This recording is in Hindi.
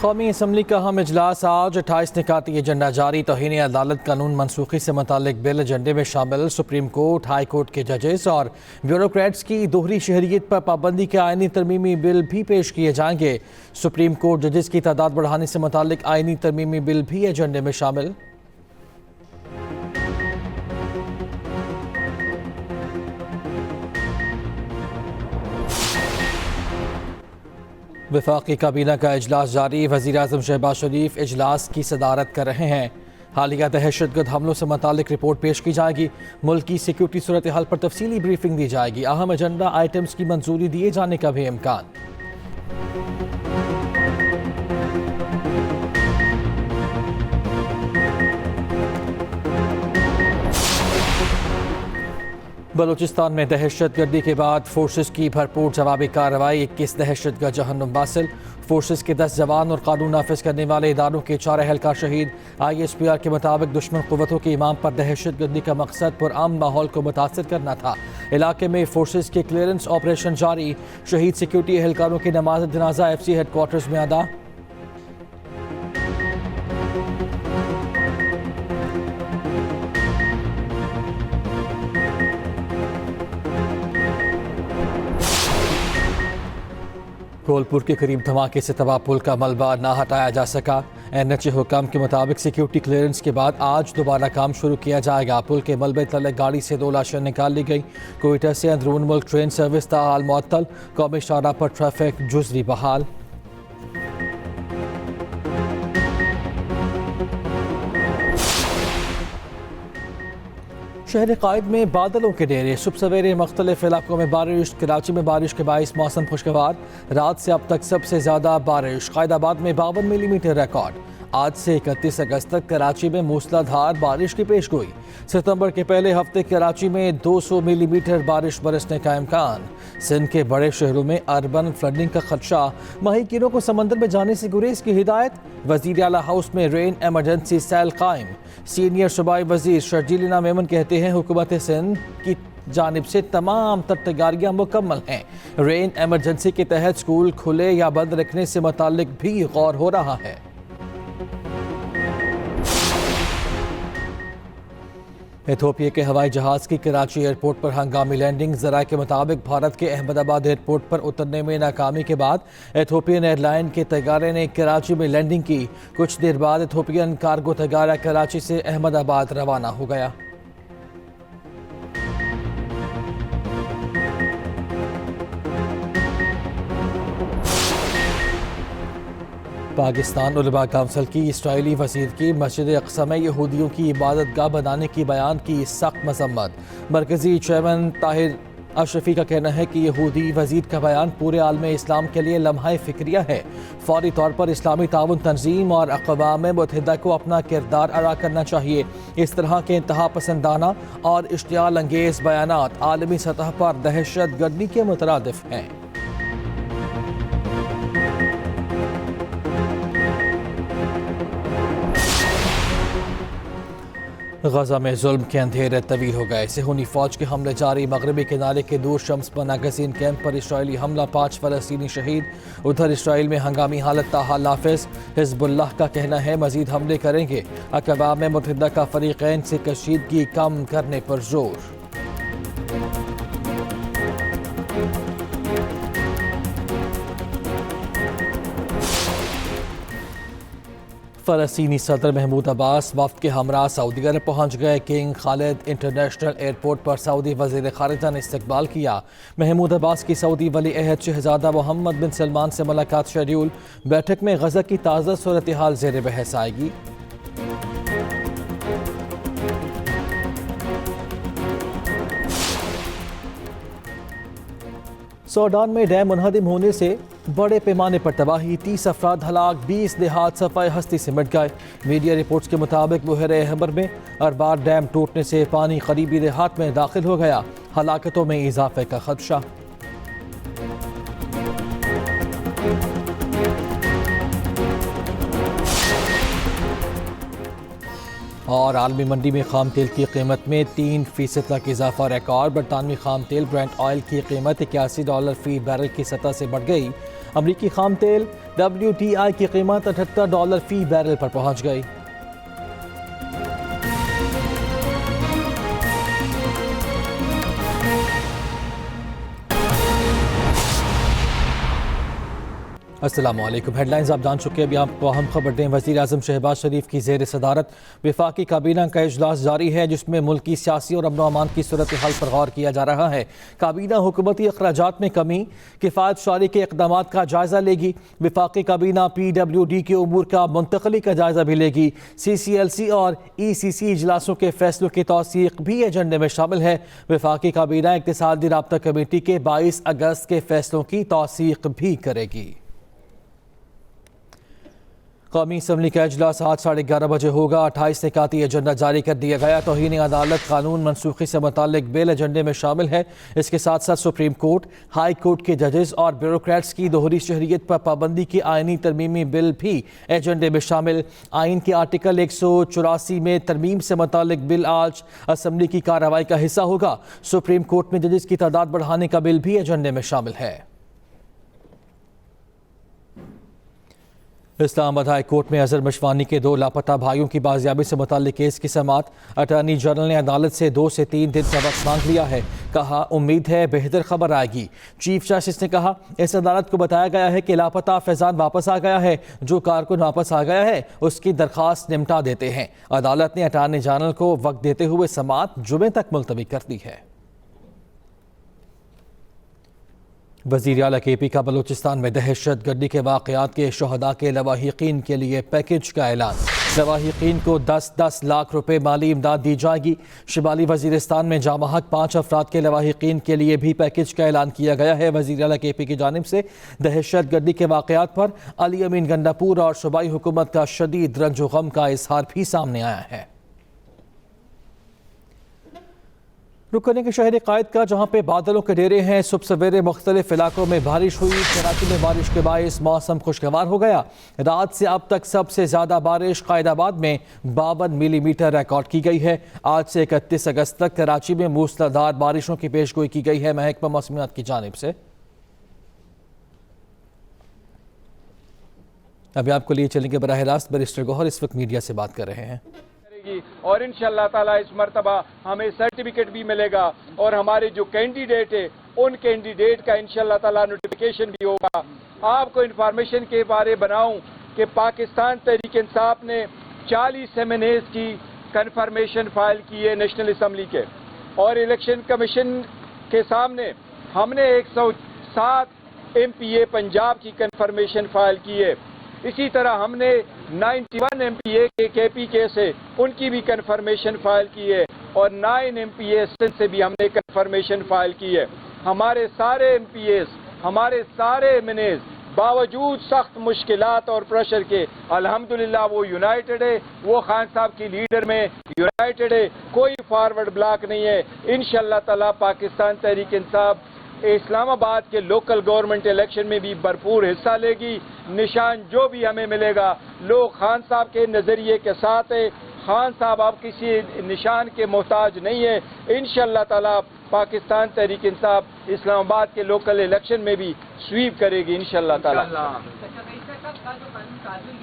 कौमी असम्बली का अहम इजलास आज 28 निकाती एजेंडा जारी। तौहीन अदालत कानून मनसूखी से मुतालिक बिल एजेंडे में शामिल। सुप्रीम कोर्ट, हाई कोर्ट के जजेस और ब्यूरोक्रेट्स की दोहरी शहरियत पर पाबंदी के आइनी तरमीमी बिल भी पेश किए जाएंगे। सुप्रीम कोर्ट जजेस की तादाद बढ़ाने से मुतालिक आइनी तरमीमी बिल भी एजेंडे में शामिल। वफाकी काबीना का इजलास जारी। वज़ीर-ए-आज़म शहबाज शरीफ इजलास की सदारत कर रहे हैं। हालिया दहशतगर्द हमलों से मुतालिक रिपोर्ट पेश की जाएगी। मुल्क की सिक्योरिटी सूरत हाल पर तफसीली ब्रीफिंग दी जाएगी। अहम एजेंडा आइटम्स की मंजूरी दिए जाने का भी इम्कान। बलूचिस्तान में दहशतगर्दी के बाद फोर्सेस की भरपूर जवाबी कार्रवाई। 21 दहशतगर्द जहन्नुम बासिल। फोर्सेस के 10 जवान और कानून नाफिज करने वाले इदारों के 4 अहलकार शहीद। ISPR के मुताबिक दुश्मन कुव्वतों के इमाम पर दहशतगर्दी का मकसद पुरअमन माहौल को मुतासर करना था। इलाके में फोर्सेस के क्लियरेंस ऑपरेशन जारी। शहीद सिक्योरिटी अहलकारों की नमाज जनाजा FC हेडक्वार्टर्स में अदा। गोलपुर के करीब धमाके से तबाह पुल का मलबा ना हटाया जा सका। NHA हुकाम के मुताबिक सिक्योरिटी क्लियरेंस के बाद आज दोबारा काम शुरू किया जाएगा। पुल के मलबे तले गाड़ी से 2 लाशें निकाल ली गई। कोयटा से अंदरून मुल्क ट्रेन सर्विस ताहाल मुअत्तल। कौमी शाहराह पर ट्रैफिक जुज़वी बहाल। शहर कायद में बादलों के डेरे। सुबह सवेरे मुख्तलिफ इलाकों में बारिश। कराची में बारिश के बाइस मौसम खुशगवार। रात से अब तक सबसे ज़्यादा बारिश कायदाबाद में 52 मिलीमीटर रिकॉर्ड। आज से 31 अगस्त तक कराची में मूसलाधार बारिश की पेशगोई। सितंबर के पहले हफ्ते कराची में 200 मिलीमीटर बारिश बरसने का इम्कान। सिंध के बड़े शहरों में अर्बन फ्लडिंग का खदशा। माहीगीरों को समंदर में जाने से गुरेज की हिदायत। वज़ीर आला हाउस में रेन एमरजेंसी सेल कायम। सीनियर सूबाई वज़ीर शर्जील इनाम मेमन कहते हैं हुकूमत सिंध की जानिब से तमाम तर तैयारियाँ मुकम्मल हैं। रेन एमरजेंसी के तहत स्कूल खुले या बंद रखने से मुताल्लिक भी गौर हो रहा है। इथोपिया के हवाई जहाज की कराची एयरपोर्ट पर हंगामी लैंडिंग। ज़राए के मुताबिक भारत के अहमदाबाद एयरपोर्ट पर उतरने में नाकामी के बाद इथोपियन एयरलाइन के तैयारे ने कराची में लैंडिंग की। कुछ देर बाद इथोपियन कार्गो तैयारा कराची से अहमदाबाद रवाना हो गया। पाकिस्तान उलमा काउंसिल की इसराइली वज़ीर की मस्जिद अक़सा में यहूदियों की इबादत गाह बनाने की बयान की सख्त मज़म्मत। मरकज़ी चेयरमैन ताहिर अशरफी का कहना है कि यहूदी वज़ीर का बयान पूरे आलम इस्लाम के लिए लम्हा फ़िक्रिया है। फौरी तौर पर इस्लामी ताउन तंजीम और अक़वाम मुत्तहिदा को अपना किरदार अदा करना चाहिए। इस तरह के इंतहा पसंदाना और इश्तियाल अंगेज़ बयानात आलमी सतह पर दहशत गर्दी के मुतरादिफ हैं। गजा में जुल्म के अंधेरे तवील हो गए। सेहूनी फौज के हमले जारी। मगरबी किनारे के दूर शम्स पर नागज़ीन कैंप पर इसराइली हमला। 5 फ़लस्तीनी शहीद। उधर इसराइल में हंगामी हालत ताहाल नाफिज। हिज़्बुल्लाह का कहना है मज़ीद हमले करेंगे। अक़वाम मुत्तहिदा का फ़रीक़ैन से कशीदगी कम करने पर जोर। फ़लस्तीनी सदर महमूद अब्बास वफ़द के हमरा सऊदी अरब पहुँच गए। किंग खालिद इंटरनेशनल एयरपोर्ट पर सऊदी वज़ीर ख़ारिजा ने इस्तकबाल किया। महमूद अब्बास की सऊदी वली अहद शहज़ादा मोहम्मद बिन सलमान से मुलाकात शेड्यूल। बैठक में गज़ा की ताज़ा सूरत हाल ज़ेर बहस आएगी। सूडान में डैम मुनहदम होने से बड़े पैमाने पर तबाही। 30 अफराद हलाक। 20 देहात सफ़ाई हस्ती से मिट गए। मीडिया रिपोर्ट्स के मुताबिक बुहरे अहबर में अरबार डैम टूटने से पानी करीबी देहात में दाखिल हो गया। हलाकतों में इजाफे का खदशा। और आलमी मंडी में खाम तेल की कीमत में 3% तक इजाफा रिकॉर्ड। बरतानवी खाम तेल ब्रेंट ऑयल की कीमत $81 फ़ी बैरल की सतह से बढ़ गई। अमरीकी खाम तेल WTI की कीमत $78 फी बैरल पर पहुंच गई। अस्सलाम वालेकुम। हेडलाइंस आप जान चुके हैं, अभी आपको अहम खबर दें। वज़ीर आज़म शहबाज शरीफ की ज़ेर सदारत वफाकी काबीना का इजलास जारी है, जिसमें मुल्की सियासी और अमन अमान की सूरत हाल पर गौर किया जा रहा है। काबीना हुकूमती अखराजात में कमी, किफ़ायत शारी के इक़दाम का जायज़ा लेगी। वफाकी काबीना PWD के उमूर का मुंतकली का जायज़ा भी लेगी। CCLC और ECC इजलासों के फैसलों की तौसीक भी एजेंडे में शामिल है। वफाकी काबीना इक़्तिसादी राब्ता कमेटी के 22 अगस्त के फैसलों की तौसीक भी करेगी। कौमी असम्बली का इजलास आज 11:30 बजे होगा। 28 निकाती एजेंडा जारी कर दिया गया। तौहीन अदालत कानून मनसूखी से मुतालिक बिल एजेंडे में शामिल है। इसके साथ साथ सुप्रीम कोर्ट, हाई कोर्ट के जजेस और ब्यूरोक्रेट्स की दोहरी शहरियत पर पाबंदी की आइनी तरमीमी बिल भी एजेंडे में शामिल। आइन के आर्टिकल 184 में तरमीम से मुतालिक बिल आज असम्बली की कार्रवाई का हिस्सा होगा। सुप्रीम कोर्ट में जजेस की तादाद बढ़ाने का बिल भी एजेंडे में शामिल है। इस्लामाबाद हाई कोर्ट में अजहर मशवानी के 2 लापता भाइयों की बाजियाबी से मुताल्लिक केस की समाअत। अटॉर्नी जनरल ने अदालत से 2 से 3 दिन का वक्त मांग लिया है। कहा, उम्मीद है बेहतर खबर आएगी। चीफ जस्टिस ने कहा, इस अदालत को बताया गया है कि लापता फैजान वापस आ गया है। जो कारकुन वापस आ गया है उसकी दरख्वास्त निपटा देते हैं। अदालत ने अटॉर्नी जनरल को वक्त देते हुए समाअत जुमे तक मुलतवी कर दी है। वज़ीर आला KP का बलूचिस्तान में दहशत गर्दी के वाक़यात के शहदा के लवाहिकीन के लिए पैकेज का ऐलान। लवाहिकीन को 10-10 लाख रुपए माली इमदाद दी जाएगी। शिमाली वज़ीरिस्तान में जामहक 5 अफराद के लवाहिकीन के लिए भी पैकेज का ऐलान किया गया है। वज़ीर आला KP की जानिब से दहशत गर्दी के वाक़यात पर अली अमीन गंडापुर और सूबाई हुकूमत का शदीद रंजो गम का इजहार भी सामने आया है। रुकने के शहर कायद का, जहाँ पे बादलों के डेरे हैं। सुबह सवेरे मुख्तलिफ इलाकों में बारिश हुई। कराची में बारिश के बायस मौसम खुशगवार हो गया। रात से अब तक सबसे ज़्यादा बारिश कायदाबाद में 52 मिलीमीटर रिकॉर्ड की गई है। आज से 31 अगस्त तक कराची में मूसलाधार बारिशों की पेशगोई की गई है। महकमा मौसमियात की जानिब से अभी आपको लिए चलेंगे बराह रास्त। बैरिस्टर गौहर इस वक्त मीडिया से बात कर रहे हैं और इंशाअल्लाह ताला इस मरतबा हमें सर्टिफिकेट भी मिलेगा और हमारे जो कैंडिडेट है उन कैंडिडेट का इंशाअल्लाह ताला नोटिफिकेशन भी होगा। आपको इंफॉर्मेशन के बारे बनाऊं कि पाकिस्तान तहरीक इंसाफ ने 40 MNAs की कन्फर्मेशन फाइल की है नेशनल असम्बली के, और इलेक्शन कमीशन के सामने हमने 107 MPA पंजाब की कन्फर्मेशन फाइल की है। इसी तरह हमने 91 MPA के KP से उनकी भी कन्फर्मेशन फाइल की है, और 9 MPA से भी हमने कन्फर्मेशन फाइल की है। हमारे सारे MPAs, हमारे सारे MNAs बावजूद सख्त मुश्किलात और प्रेशर के अल्हम्दुलिल्लाह वो यूनाइटेड है। वो खान साहब की लीडर में यूनाइटेड है, कोई फॉरवर्ड ब्लॉक नहीं है। इंशाअल्लाह ताला पाकिस्तान तहरीक इंसाफ इस्लामाबाद के लोकल गवर्नमेंट इलेक्शन में भी भरपूर हिस्सा लेगी। निशान जो भी हमें मिलेगा, लोग खान साहब के नजरिए के साथ है। खान साहब अब किसी निशान के मोहताज नहीं है। इंशाअल्लाह ताला पाकिस्तान तहरीक इंसाफ इस्लामाबाद के लोकल इलेक्शन में भी स्वीप करेगी इंशाअल्लाह ताला।